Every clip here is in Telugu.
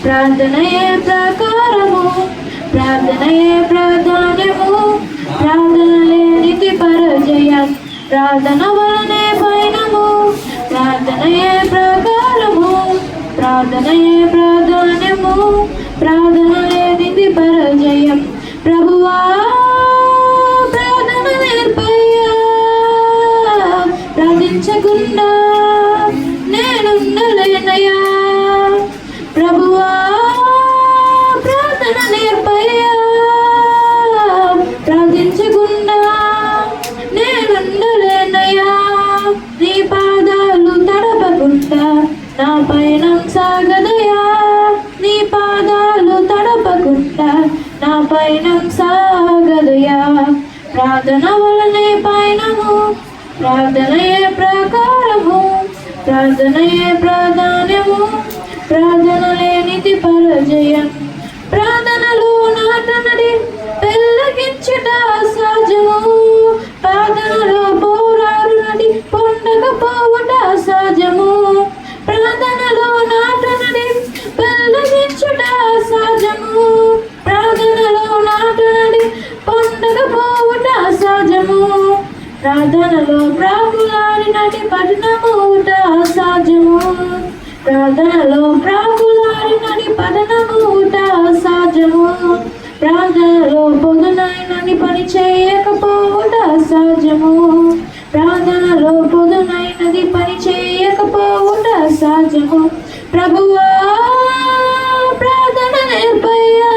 ప్రార్థనయే ప్రకారము, ప్రార్థనయే ప్రాధాన్యము, ప్రార్థన లేనిది పరజయం, ప్రార్థన వలనే పయనము, ప్రార్థనయే ప్రకారము, ప్రార్థనయే ప్రాధాన్యము, ప్రార్థన లేనిది పరజయం. ప్రభువా ప్రార్థన నేర్పయ్యా, ప్రార్థించకుండా నేనుండలేనయ్యా. ప్రభువా ప్రార్థన నేర్పయ్యా, ప్రార్థించకుండా నేనుండలేనయ్యా. నీ పాదాలు తడపకుండా నా పయనం సాగదయా, నీ పాదాలు తడపకుండా నా పయనం సాగదయా. ప్రార్థన వలనే పయనము, ప్రార్థనయే ప్రకారము, ప్రార్థనయే ప్రాధాన్యము, ప్రార్థన లేనిది పరజయం. ప్రార్థనలో నాటనడి పెళ్ళగించుట సహజము, ప్రార్థనలో పోరాడునడి పొందకపోవుట సహజము. ప్రార్థనలో నాటనడి పెళ్ళగించుట సహజము, ప్రార్థనలో నాటనడి పొందకపోవుట సహజము. ప్రార్థనలో ప్రాకులాడినటి పఠనమూట అసాధ్యము, ప్రార్థనలో ప్రాకులాడినటి పఠనమూట అసాధ్యము. ప్రార్థనలో పొదునైనని పని చేయకపోవుట అసాధ్యము, ప్రార్థనలో పొదునైనది పని చేయకపోవుట అసాధ్యము. ప్రభువా ప్రార్థన నేర్పయ్యా,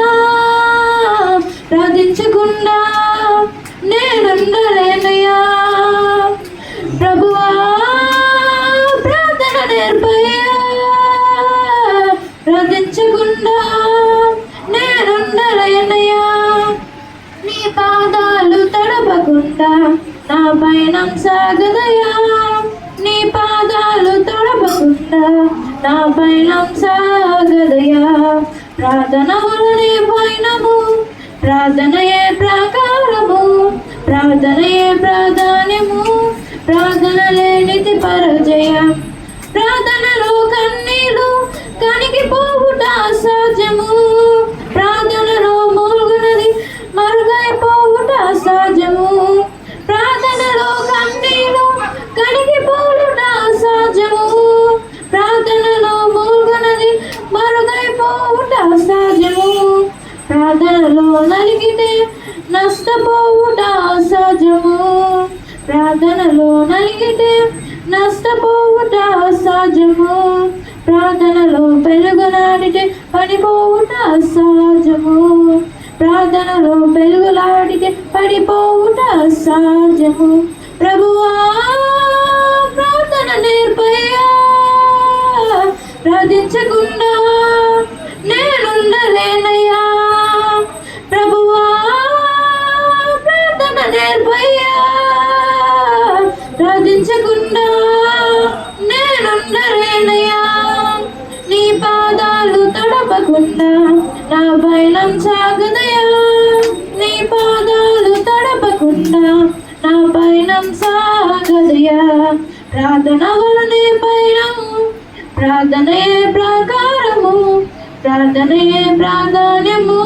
ప్రార్థించకుండా నేనుండలేనయ్యా. ప్రభువా ప్రార్థన నేర్పయ్యా, ప్రార్థించకుండా నేనుండలేనయ్యా. నీ పాదాలు తడపకుండా నా పయనం సాగదయా, నీ పాదాలు తడపకుండా నా పయనం సాగదయా. ప్రార్థన వలనే పయనము, ప్రార్థనయే ప్రకారము, ప్రార్థనయే ప్రాధాన్యము, ప్రార్థన లేనిది పరజయం. ప్రార్థనలో కన్నీలు కనిగిపోవుట అసాధ్యము, ప్రార్థనలో మూల్గునది మరుగైపోవుట అసాధ్యము. ప్రార్థనలో కన్నీలు కనిగిపోవుట అసాధ్యము, ప్రార్థనలో మూల్గునది మరుగైపోవుట అసాధ్యము. ప్రార్థనలో నలిగితే నష్టపోవుట అసాధ్యము, ప్రార్థనలో నలిగితే నష్టపోవుట అసాధ్యము. ప్రార్థనలో పెరుగులాడితే పడిపోవుట అసాధ్యము, ప్రార్థనలో పెరుగులాడితే పడిపోవుట అసాధ్యము. ప్రభువా ప్రార్థన నేర్పయ్యా, ప్రార్థించకుండా నేనుండలేనయ్యా. ప్రభువా ప్రార్థన నేర్పయ్యా, ప్రార్థించకుండా నేనుండలేనయ్యా. నీ పాదాలు తడపకుండా నా పయనం సాగదయా, నీ పాదాలు తడపకుండా నా పయనం సాగదయా. ప్రార్థన వలనే పయనము, ప్రార్థనయే ప్రకారము, ప్రార్థనయే ప్రాధాన్యము,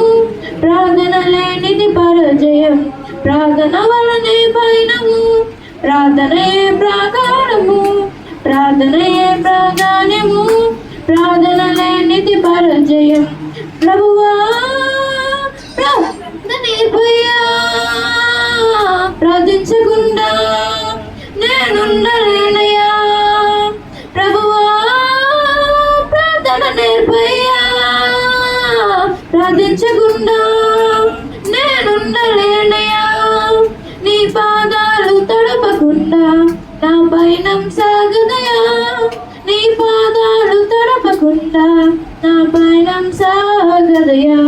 ప్రార్థన లేనిది పరజయం. ప్రార్థన వలనే పయనము, ప్రార్థనయే ప్రకారము, ప్రార్థనయే ప్రాధాన్యము, ప్రార్థన లేనిది పరజయం. ప్రభువా ప్రార్థన నేర్పయ్యా, ప్రార్థించకుండా నేనుండలేనయ్యా. ప్రభువా ప్రార్థన నేర్పయ్యా, ప్రార్థించకుండా నేనుండలేనయ్యా. నీ పాదాలు తడపకుండా నా పయనం సాగదయా, నీ పాదాలు తడపకుండా నా పయనం సాగదయా.